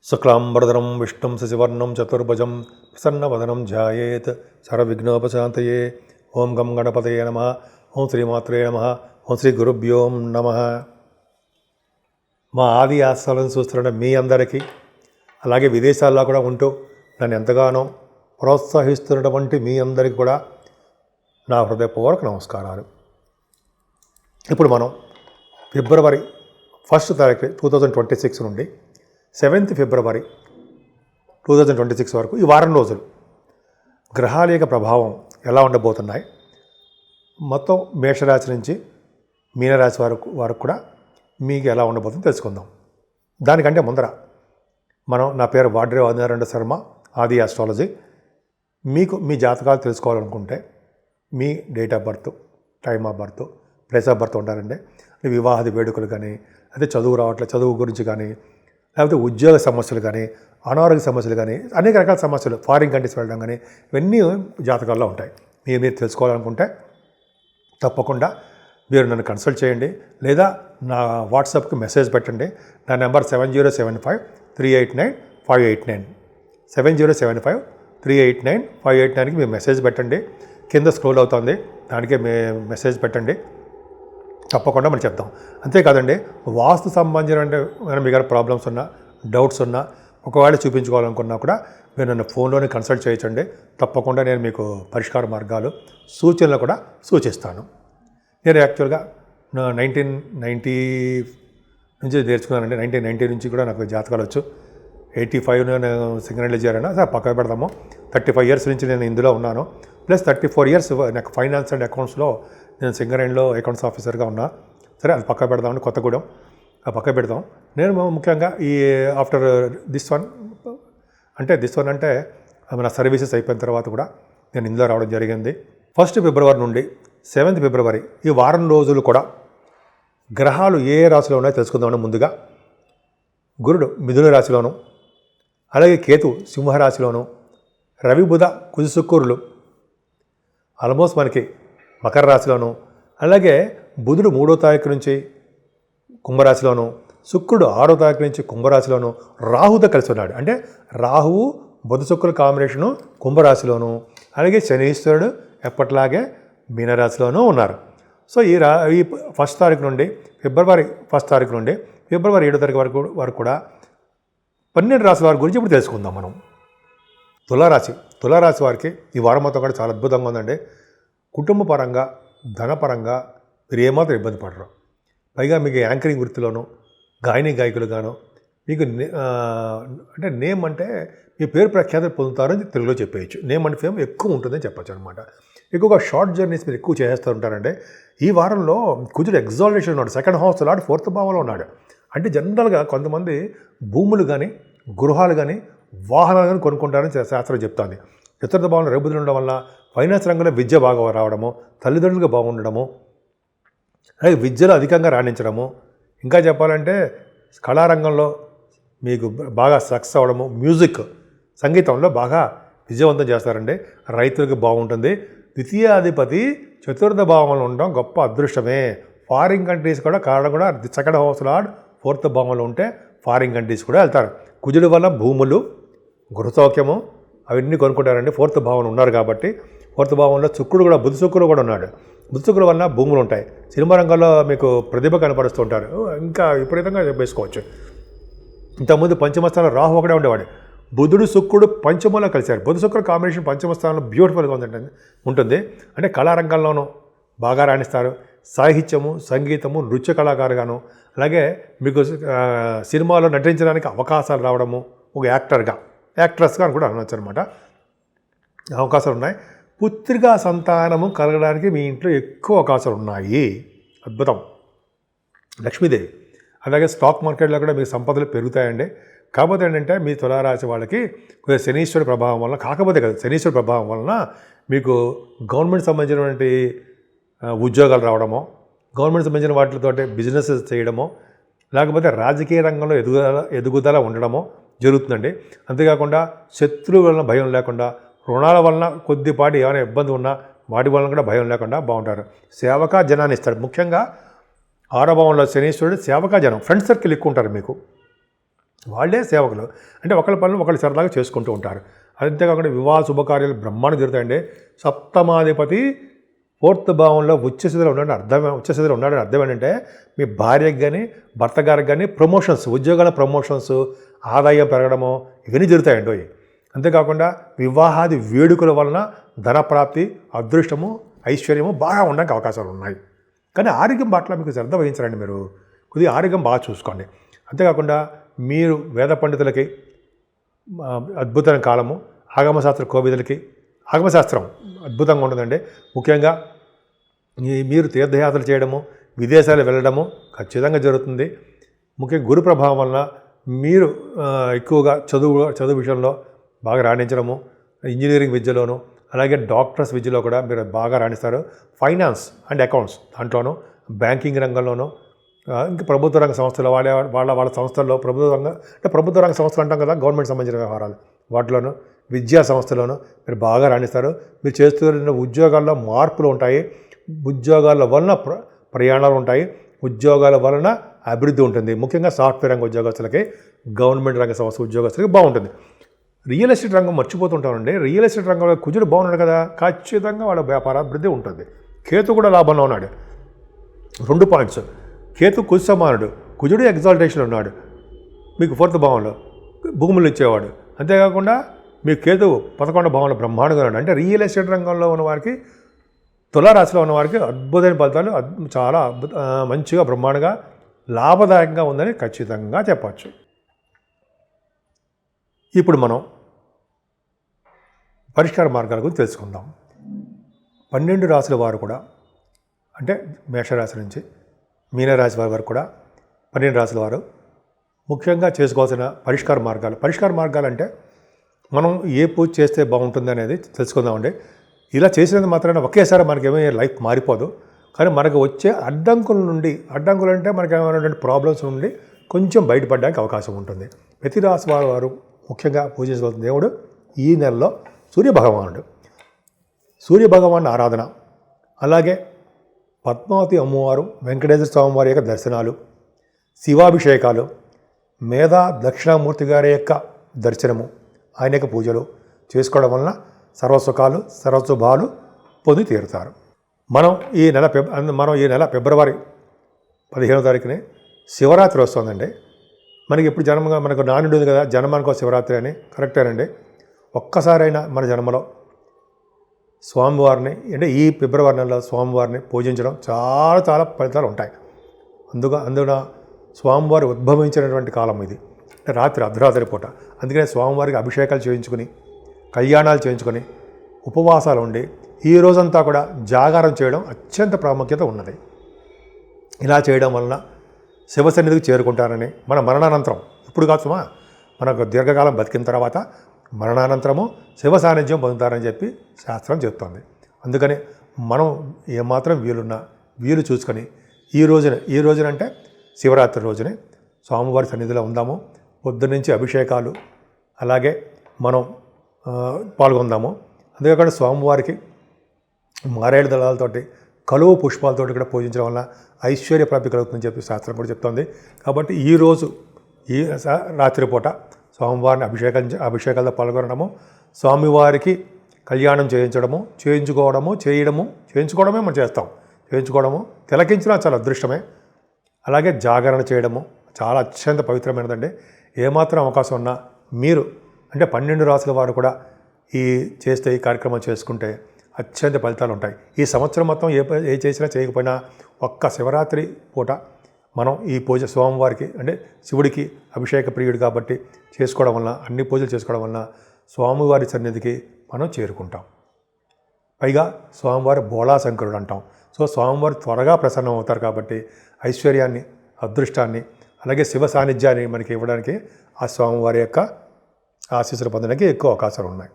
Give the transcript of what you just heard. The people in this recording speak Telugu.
శుక్లాంబరధరం విష్ణుం శశివర్ణం చతుర్భుజం ప్రసన్నవదనం ధ్యాయేత్ సర్వవిఘ్నోపశాంతయే. ఓం గం గణపతయే నమః. ఓం శ్రీమాత్రే నమః. ఓం శ్రీ గురుభ్యో నమః. మా ఆది ఆస్థానాలను చూస్తున్న మీ అందరికీ, అలాగే విదేశాల్లో కూడా ఉంటూ నన్ను ఎంతగానో ప్రోత్సహిస్తున్నటువంటి మీ అందరికీ కూడా నా హృదయపూర్వక నమస్కారాలు. ఇప్పుడు మనం ఫిబ్రవరి 1 తారీఖు 2026 నుండి 7th ఫిబ్రవరి 2026 వరకు ఈ వారం రోజులు గ్రహాల యొక్క ప్రభావం ఎలా ఉండబోతున్నాయి, మొత్తం మేషరాశి నుంచి మీనరాశి వరకు కూడా మీకు ఎలా ఉండబోతుందో తెలుసుకుందాం. దానికంటే ముందర నా పేరు వాడ్రే ఆదినారాయణ శర్మ, ఆది ఆస్ట్రాలజీ. మీకు మీ జాతకాలు తెలుసుకోవాలనుకుంటే మీ date of birth, time of birth, place of birth ఉంటారండి. వివాహాది వేడుకలు కానీ, అదే చదువు రావట్లేదు చదువు గురించి కానీ, లేకపోతే ఉద్యోగ సమస్యలు కానీ, అనారోగ్య సమస్యలు కానీ, అనేక రకాల సమస్యలు, ఫారిన్ కంట్రీస్ వెళ్ళడం కానీ, ఇవన్నీ జాతకాల్లో ఉంటాయి. మీరు తెలుసుకోవాలనుకుంటే తప్పకుండా మీరు నన్ను కన్సల్ట్ చేయండి, లేదా నా వాట్సాప్కి మెసేజ్ పెట్టండి. నా నెంబర్ 7075389589 7075389589కి మీరు మెసేజ్ పెట్టండి. కింద స్క్రోల్ అవుతుంది, దానికే మెసేజ్ పెట్టండి. తప్పకుండా మనం చెప్తాం. అంతేకాదండి, వాస్తు సంబంధించిన మీకు ప్రాబ్లమ్స్ ఉన్నా, డౌట్స్ ఉన్నా, ఒకవేళ చూపించుకోవాలనుకున్నా కూడా మీరు నన్ను ఫోన్లోనే కన్సల్ట్ చేయొచ్చండి. తప్పకుండా నేను మీకు పరిష్కార మార్గాలు, సూచనలు కూడా సూచిస్తాను. నేను యాక్చువల్గా 1990 నుంచి నేర్చుకున్నానండి. 1990 నుంచి కూడా నాకు జాతకాలు వచ్చు. 85 నేను సింగరేణిలో చేరాను. సార్ పక్కన పెడదాము. 35 ఇయర్స్ నుంచి నేను ఇందులో ఉన్నాను. ప్లస్ 34 ఇయర్స్ నాకు ఫైనాన్స్ అండ్ అకౌంట్స్లో నేను సింగరేణిలో అకౌంట్స్ ఆఫీసర్గా ఉన్నా. సరే, అది పక్క పెడదామని, కొత్తగూడెం పక్క పెడదాం. నేను ముఖ్యంగా ఈ ఆఫ్టర్ దిస్ వన్ అంటే మన సర్వీసెస్ అయిపోయిన తర్వాత కూడా నేను ఇందులో రావడం జరిగింది. 1 ఫిబ్రవరి నుండి 7th ఫిబ్రవరి ఈ వారం రోజులు కూడా గ్రహాలు ఏ రాశిలో ఉన్నాయో తెలుసుకుందామని ముందుగా గురుడు మిథున రాశిలోను, అలాగే కేతు సింహరాశిలోను, రవి బుధ కుజ శుక్రులు ఆల్మోస్ట్ మనకి మకర రాశిలోను, అలాగే బుధుడు 3వ తారీఖు నుంచి కుంభరాశిలోను, శుక్రుడు 6వ తారీఖు నుంచి కుంభరాశిలోను, రాహుతో కలిసి ఉన్నాడు. అంటే రాహువు బుధ శుక్రుల కాంబినేషను కుంభరాశిలోను, అలాగే శనీశ్వరుడు ఎప్పటిలాగే మీనరాశిలోనూ ఉన్నారు. సో ఈ 1st తారీఖు నుండి ఫిబ్రవరి 1st తారీఖు నుండి ఫిబ్రవరి 7వ తారీఖు వరకు కూడా 12 రాశుల వారి గురించి ఇప్పుడు తెలుసుకుందాం మనం. తులారాశి వారికి ఈ వారం మొత్తం కూడా చాలా అద్భుతంగా ఉందండి. కుటుంబ పరంగా, ధనపరంగా మీరు ఏమాత్రం ఇబ్బంది పడరు. పైగా మీకు యాంకరింగ్ వృత్తిలోనూ, గాయకులుగాను మీకు అంటే నేమ్ అంటే మీ పేరు ప్రఖ్యాతులు పొందుతారని తెలుగులో చెప్పేయచ్చు. నేమ్ అండ్ ఫేమ్ ఎక్కువ ఉంటుందని చెప్పచ్చు అనమాట. ఎక్కువగా షార్ట్ జర్నీస్ మీరు ఎక్కువ చేస్తూ ఉంటారంటే ఈ వారంలో కుజుడు ఎగ్జాల్టేషన్ ఉన్నాడు. 2nd హౌస్ లాడు 4th భావంలో ఉన్నాడు. అంటే జనరల్గా కొంతమంది భూములు కానీ, గృహాలు కానీ, వాహనాలు కానీ కొనుక్కుంటారని శాస్త్రం చెప్తుంది. 4th భావంలో రవిబుధులు ఉండడం వల్ల ఫైనాన్స్ రంగంలో విద్య బాగా రావడము, తల్లిదండ్రులుగా బాగుండడము, అలాగే విద్యలో అధికంగా రాణించడము, ఇంకా చెప్పాలంటే కళారంగంలో మీకు బాగా సక్సెస్ అవ్వడము, మ్యూజిక్ సంగీతంలో బాగా విజయవంతం చేస్తారండి. రైతులకు బాగుంటుంది. ద్వితీయాధిపతి 4th భావంలో ఉండడం గొప్ప అదృష్టమే. ఫారిన్ కంట్రీస్ కూడా కారణం కూడా 2nd హౌస్ లార్డ్ 4th భావంలో ఉంటే ఫారిన్ కంట్రీస్ కూడా వెళ్తారు. కుజుడు వల్ల భూములు, గృహసౌఖ్యము అవన్నీ కొనుక్కుంటారండి. 4th భావంలో ఉన్నారు కాబట్టి. 4th భావంలో బుధ శుక్రుడు కూడా ఉన్నాడు. బుధ శుక్రుడు వల్ల భూములు ఉంటాయి. సినిమా రంగంలో మీకు ప్రతిభ కనపరుస్తూ ఉంటారు. ఇంకా విపరీతంగా వేసుకోవచ్చు. ఇంతకుముందు పంచమస్థానంలో రాహు ఒకటే ఉండేవాడు. బుధుడు శుక్రుడు పంచమంలో కలిశారు. బుధ శుక్రుడు కాంబినేషన్ పంచమస్థానంలో బ్యూటిఫుల్గా ఉంటుంది. అంటే కళారంగంలోనూ బాగా రాణిస్తారు. సాహిత్యము, సంగీతము, నృత్య కళాకారుగాను, అలాగే మీకు సినిమాలో నటించడానికి అవకాశాలు రావడము, ఒక యాక్ట్రెస్గా కూడా అనవచ్చు అనమాట. అవకాశాలు ఉన్నాయి. పుత్రికా సంతానము కలగడానికి మీ ఇంట్లో ఎక్కువ అవకాశాలు ఉన్నాయి. అద్భుతం. లక్ష్మీదేవి. అలాగే స్టాక్ మార్కెట్లో కూడా మీకు సంపదలు పెరుగుతాయండి. కాకపోతే ఏంటంటే మీ తులారాశి వాళ్ళకి శనీశ్వర ప్రభావం వలన, శనీశ్వర ప్రభావం వలన మీకు గవర్నమెంట్ సంబంధించినటువంటి ఉద్యోగాలు రావడమో, గవర్నమెంట్ సంబంధించిన వాటితో బిజినెస్ చేయడమో, లేకపోతే రాజకీయ రంగంలో ఎదుగుదల ఉండడమో జరుగుతుందండి. అంతేకాకుండా శత్రువుల వలన భయం లేకుండా, రుణాల వలన కొద్దిపాటి ఏమైనా ఇబ్బంది ఉన్నా వాటి వలన కూడా భయం లేకుండా బాగుంటారు. సేవకా జనాన్ని ఇస్తారు. ముఖ్యంగా 6వ భావంలో శనీశ్వరుడు సేవకా జనం, ఫ్రెండ్ సర్కిల్ ఎక్కువ ఉంటారు మీకు. వాళ్ళే సేవకులు. అంటే ఒకళ్ళ పనులు ఒకళ్ళు సరదాగా చేసుకుంటూ ఉంటారు. అంతేకాకుండా వివాహ శుభకార్యాలు బ్రహ్మాండం జరుగుతాయండి. సప్తమాధిపతి 4th భావంలో ఉచ్చస్థితిలో ఉన్నాడని అర్థం ఏంటంటే మీ భార్యకి కానీ భర్త గారికి కానీ ప్రమోషన్స్, ఉద్యోగాల ప్రమోషన్స్, ఆదాయం పెరగడము ఇవన్నీ జరుగుతాయండి. అంతేకాకుండా వివాహాది వేడుకల వలన ధనప్రాప్తి, అదృష్టము, ఐశ్వర్యము బాగా ఉండడానికి అవకాశాలు ఉన్నాయి. కానీ ఆరోగ్యం పట్ల మీకు శ్రద్ధ వహించరండి. మీరు కొద్దిగా ఆరోగ్యం బాగా చూసుకోండి. అంతేకాకుండా మీరు వేద పండితులకి అద్భుతమైన కాలము, ఆగమశాస్త్ర కోవిదులకి ఆగమశాస్త్రం అద్భుతంగా ఉంటుందండి. ముఖ్యంగా మీరు తీర్థయాత్రలు చేయడము, విదేశాలు వెళ్ళడము ఖచ్చితంగా జరుగుతుంది. ముఖ్యంగా గురు ప్రభావం వలన మీరు ఎక్కువగా చదువు విషయంలో బాగా రాణించడము, ఇంజనీరింగ్ విద్యలోను అలాగే డాక్టర్స్ విద్యలో కూడా మీరు బాగా రాణిస్తారు. ఫైనాన్స్ అండ్ అకౌంట్స్ దాంట్లోనూ, బ్యాంకింగ్ రంగంలోనూ, ఇంకా ప్రభుత్వ రంగ సంస్థలు వాళ్ళ సంస్థల్లో ప్రభుత్వ రంగ సంస్థలు అంటాం కదా, గవర్నమెంట్ సంబంధించిన వ్యవహారాలు వాటిలోనూ, విద్యా సంస్థలోనూ మీరు బాగా రాణిస్తారు. మీరు చేస్తున్న ఉద్యోగాల్లో మార్పులు ఉంటాయి. ఉద్యోగాల వలన ప్రయాణాలు ఉంటాయి. ఉద్యోగాల వలన అభివృద్ధి ఉంటుంది. ముఖ్యంగా సాఫ్ట్వేర్ రంగ ఉద్యోగస్తులకి, గవర్నమెంట్ రంగ సంస్థ ఉద్యోగస్తులకి బాగుంటుంది. రియల్ ఎస్టేట్ రంగం మర్చిపోతుంటామండి. రియల్ ఎస్టేట్ రంగంలో కుజుడు బాగున్నాడు కదా, ఖచ్చితంగా వాళ్ళ వ్యాపార అభివృద్ధి ఉంటుంది. కేతు కూడా లాభంలో ఉన్నాడు. 2 పాయింట్స్. కేతు కుజ సమానుడు, కుజుడు ఎగ్జాల్టేషన్ ఉన్నాడు. మీకు 4th భావంలో భూములు ఇచ్చేవాడు. అంతేకాకుండా మీ కేతు 11వ భావంలో బ్రహ్మాండంగా ఉన్నాడు. అంటే రియల్ ఎస్టేట్ రంగంలో ఉన్న వారికి, తులారాశిలో ఉన్న వారికి అద్భుతమైన ఫలితాలు, చాలా మంచిగా బ్రహ్మాండంగా లాభదాయకంగా ఉందని ఖచ్చితంగా చెప్పచ్చు. ఇప్పుడు మనం పరిష్కార మార్గాల గురించి తెలుసుకుందాం. 12 రాశుల వారు కూడా, అంటే మేషరాశి నుంచి మీనరాశి వారి వరకు కూడా 12 రాశుల వారు ముఖ్యంగా చేసుకోవాల్సిన పరిష్కార మార్గాలు అంటే మనం ఏ పూజ చేస్తే బాగుంటుంది అనేది తెలుసుకుందామండి. ఇలా చేసినంత మాత్రాన ఒకేసారి మనకేమీ లైఫ్ మారిపోదు. కానీ మనకు వచ్చే అడ్డంకులు అంటే మనకి ఏమైనా ప్రాబ్లమ్స్ నుండి కొంచెం బయటపడడానికి అవకాశం ఉంటుంది. ప్రతి రాశి వారు ముఖ్యంగా పూజించవలసిన దేవుడు ఈ నెలలో సూర్యభగవాన్ ఆరాధన, అలాగే పద్మావతి అమ్మవారు, వెంకటేశ్వర స్వామి వారి యొక్క దర్శనాలు, శివాభిషేకాలు, మేధా దక్షిణామూర్తి గారి యొక్క దర్శనము, ఆయన యొక్క పూజలు చేసుకోవడం వలన సర్వసుఖాలు సర్వశుభాలు పొంది తీరుతారు. మనం ఈ నెల ఫిబ్రవరి 15వ తారీఖుని శివరాత్రి వస్తుందండి. మనకి ఇప్పుడు మనకు నానుడు ఉంది కదా, జన్మానికో శివరాత్రి అని. కరెక్టేనండి. ఒక్కసారైనా మన జన్మలో స్వామివారిని, అంటే ఈ ఫిబ్రవరి నెలలో స్వామివారిని పూజించడం చాలా ఫలితాలు ఉంటాయి. అందున స్వామివారి ఉద్భవించినటువంటి కాలం ఇది, అంటే అర్ధరాత్రి పూట. అందుకనే స్వామివారికి అభిషేకాలు చేయించుకుని, కళ్యాణాలు చేయించుకొని, ఉపవాసాలు ఉండి ఈ రోజంతా కూడా జాగారం చేయడం అత్యంత ప్రాముఖ్యత ఉన్నది. ఇలా చేయడం వలన శివసన్నిధికి చేరుకుంటారని, మన మరణానంతరం, ఇప్పుడు కాదు సుమా, మనకు దీర్ఘకాలం బతికిన తర్వాత మరణానంతరము శివ సాన్నిధ్యం పొందుతారని చెప్పి శాస్త్రం చెప్తోంది. అందుకని మనం ఏమాత్రం వీలు చూసుకొని ఈ రోజున అంటే శివరాత్రి రోజునే స్వామివారి సన్నిధిలో ఉందాము. పొద్దున్నుంచి అభిషేకాలు అలాగే మనం పాల్గొందాము. అంతేకాకుండా స్వామివారికి మారేడు దళాలతోటి, కలువ పుష్పాలతోటి కూడా పూజించడం వల్ల ఐశ్వర్య ప్రాప్తి కలుగుతుందని చెప్పి శాస్త్రం కూడా చెప్తోంది. కాబట్టి ఈ రాత్రిపూట స్వామివారిని అభిషేకాలతో పాల్గొనడము, స్వామివారికి కళ్యాణం చేయించుకోవడమే మనం చేస్తాం. తిలకించినా చాలా అదృష్టమే. అలాగే జాగరణ చేయడము చాలా అత్యంత పవిత్రమైనదండి. ఏమాత్రం అవకాశం ఉన్నా మీరు, అంటే 12 రాశుల వారు కూడా ఈ కార్యక్రమం చేసుకుంటే అత్యంత ఫలితాలు ఉంటాయి. ఈ సంవత్సరం మొత్తం ఏ చేసినా చేయకపోయినా ఒక్క శివరాత్రి పూట మనం ఈ పూజ స్వామివారికి, అంటే శివుడికి అభిషేక ప్రియుడు కాబట్టి చేసుకోవడం వలన, అన్ని పూజలు చేసుకోవడం వలన స్వామివారి సన్నిధికి మనం చేరుకుంటాం. పైగా స్వామివారి బోళాశంకరుడు అంటాం. సో స్వామివారు త్వరగా ప్రసన్నం అవుతారు కాబట్టి ఐశ్వర్యాన్ని, అదృష్టాన్ని, అలాగే శివ సాన్నిధ్యాన్ని మనకి ఇవ్వడానికి ఆ స్వామివారి యొక్క ఆశీస్సులు పొందడానికి ఎక్కువ అవకాశాలు ఉన్నాయి.